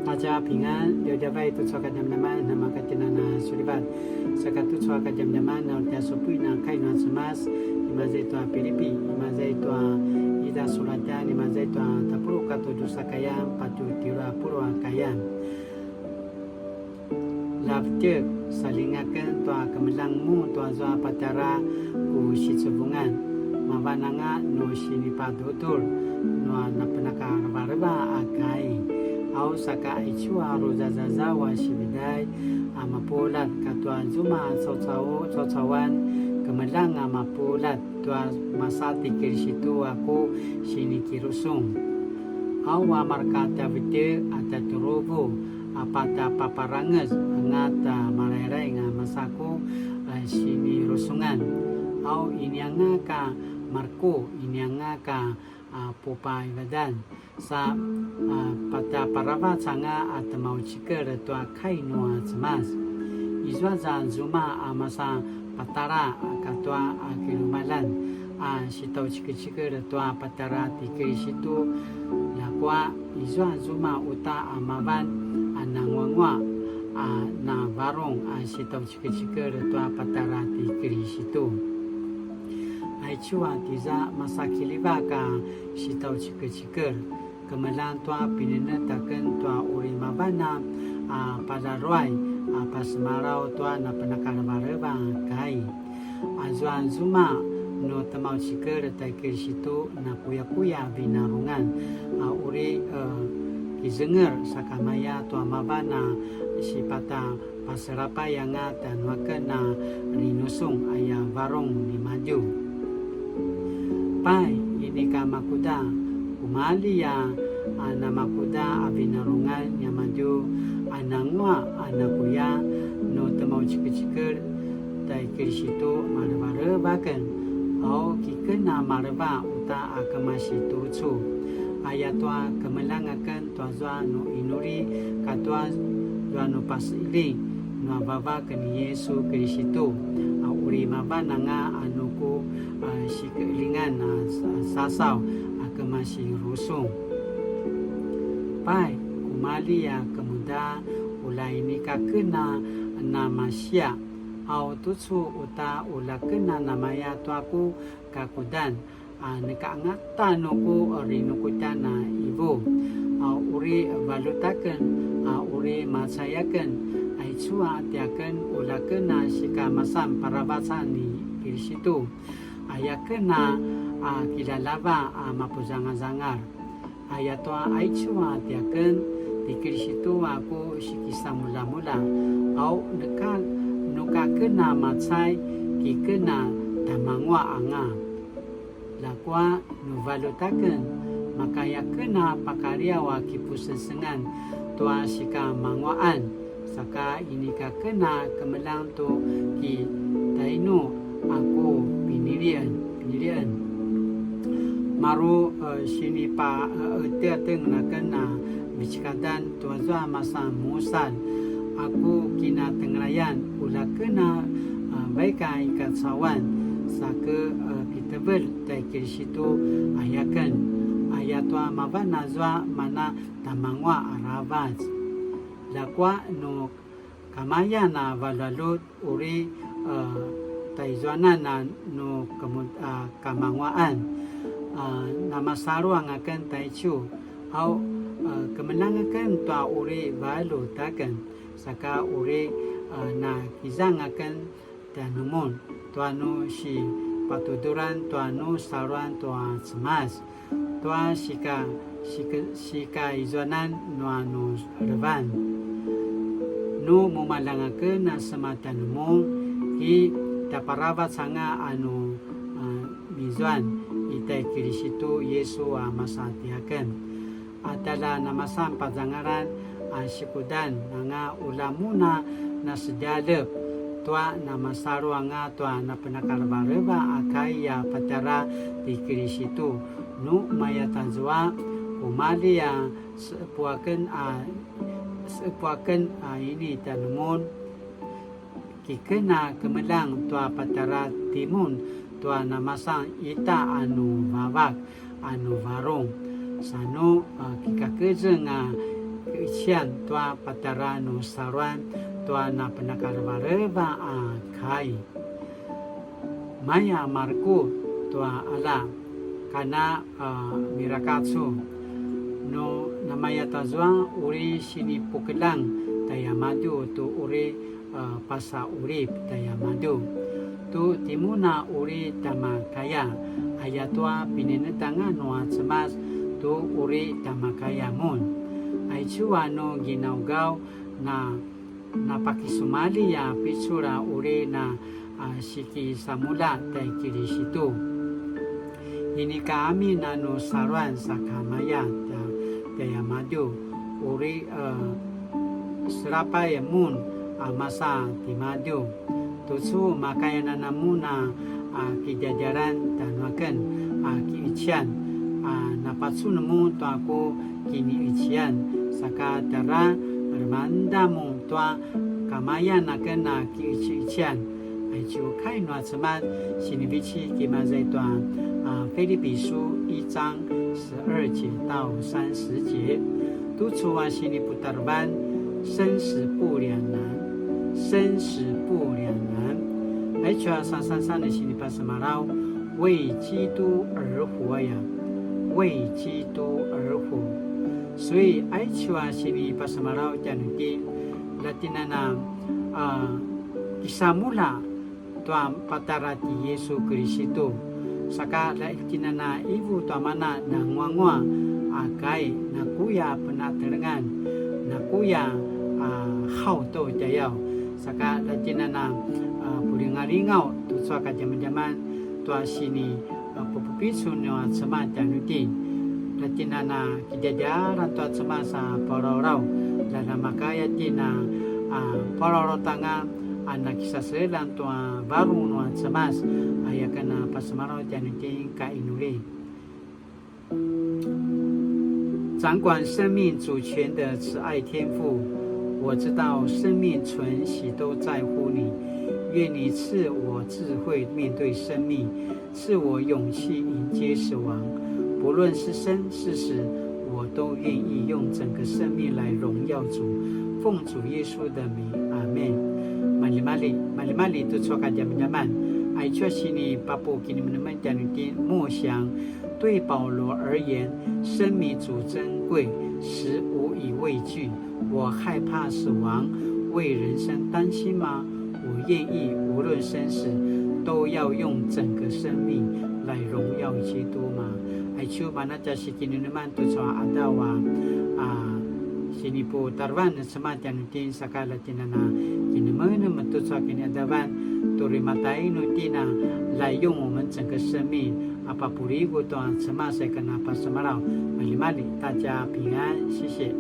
大家平安，有点外都错个点man，那么个点那苏里班，这个都错个点man，那点所不那开那什么，你们在多菲律宾，你们在多伊达苏拉加，你们在多塔布鲁卡多杜萨卡亚，帕杜提拉布鲁卡亚。Laftir saling akan tua kemelangmu tua zua patara ku sitsubungan mavananga no sini padutur no na penaka reba akai au saka ichua rozazaza wa sibidai amapolat katua zuma cawan kemelang amapolat tua masati kirsitu aku sini kirusung au amarkata vite ataturubu apata paparangas ngata marerai nga masaku sini rusungan au inyanga ka marko inyanga ka pupa ibadan sa pata parava sanga at mau chikar to kai no atmas izwa zan zuma amasa patara katwa akilumalan sitau chikar to patara tikri situ lakwa izwa zuma uta amaban nangwangwa na varong sitaw chika tua patarati kiri situ ai chua tiza masakiliba ka sitaw chika kemelan tua pinena taken tua uri mabana pada roy pasmarau tua na penakar bareba kai azuan zuma no tamau chika ta kiri situ na kuya binarungan uri izengar sakamaya tua mabana sipata pasarapa yang dan wakena rinusung ayah varong ni maju pai ini kamakuda umali ya namakuda abinarungan yang maju anangwa anakuya no temau cikir tai kirisitu marba bakan au kikena marba uta akamasitu cu ayat tua kemelangakan tua zua no inuri katua zua no pasili no baba kani Yesu Kristo uri mabananga anuku sikelingan sasau akamasi rusung pai kumali ya kemuda ulai nikah kena nama sia au tutsu uta ulakena namaya tuaku kakudan nekaangata nuku rinuku tana ibu uri balutaken uri masayaken ai chua tiaken ulakena sika masam parabasani kirisitu ayakena kilalaba mapuzanga-zangar ayatwa ai chua tiaken di kirisitu aku sikisa mula-mula au nuka kena matsai kikena tamangwa anga lakwa nuvalutaken makaya kena pakaria wa kipusesengan tua sika mangwaan saka ini ka kena kemelang tu ki tainu aku pinirian maru sini pa teateng na kena bicikadan tua zua masa musan aku kina tengrayan ula kena baika ikat sawan saka kitebel tai kirisitu ayakan ayatwa mabana zwa mana tamangwa aravaz lakwa no kamaya na valalut uri taizwana na no kamangwaan nama saruang akan taichu au kemenangakan tua uri balutakan saka uri na kizang akan tanumun tuanu si patuduran tuanu saruan tua semas tua sika izonan nuanu revan nu mumalangakeun na sematan mu ki taparabat sanga anu mizuan itai kirisitu Yesu masatiaken atala namasam pazangaran sikudan nga ulamuna na sedalep tua nama sarua nga tua na penakarbareba akaya patara di kirisitu nu maya tanzua umali ya sepuaken ini tanumun kikena kemelang tua patara timun tua namasang ita anu babak anu varong sanu kikakezeng kiichian tua patara no saruan tua na penakareva a kai maya marku tua ala kana mirakatsu no namaya tazwa uri sini pukelang tayamadu tu uri pasa urip tayamadu tu timuna uri tamakaya ayatua pininetanga no atsemas tu uri tamakaya mun ay chua no ginaugaw na napakisumali ya pitsura uri na siki samula tay kirisitu ini kami na no saruan sa kamaya tayamadu uri serapa mun masa timadu tusu makaya na namuna kijajaran tanwakan kiichian napatsu namu to ako kiniichian saka tara armanda mo to kamaya na kana kiichian ay chu kai no atsaman sinibichi kimazai to 腓立比书1章12节到30节，督促心里不达班，生死不两难，生死不两难。而且333的心里把什么了？为基督而活呀，为基督而活。所以而且心里把什么了？讲的，拉丁那kisah mula tuan patara di Yesus Kristus. Saka la itinana ibu tuamana na ngwa akai na kuya penaterengan na kuya hau to jayau saka la itinana pulingaringau tu suaka zaman-zaman tua sini pupupisu no sama januti la itinana kijajaran tua sama sa pororau la namakaya tina pororo tanga anak kisah selan tua baru no semas ayakana pasamaro janiti ka inuri 掌管生命主权的慈爱天父，我知道生命存息都在乎你，愿你赐我智慧面对生命，赐我勇气迎接死亡，不论是生是死，我都愿意用整个生命来荣耀主，奉主耶稣的名，阿们。Mali-mali tu suaka zaman-zaman ai chua sini papu kini meneman janutin 默想对保罗而言生命主珍贵实无以畏惧我害怕死亡为人生担心吗我愿意无论生死都要用整个生命来荣耀基督吗ai chua mana jasi kini meneman tu suaka adawa sini po tarwan sama janutin sakala tinana kini mana matut sa kini adawan turi matai no tina 来用我们整个生命apa purigo to sama saya kenapa semarau mali-mali 大家平安谢谢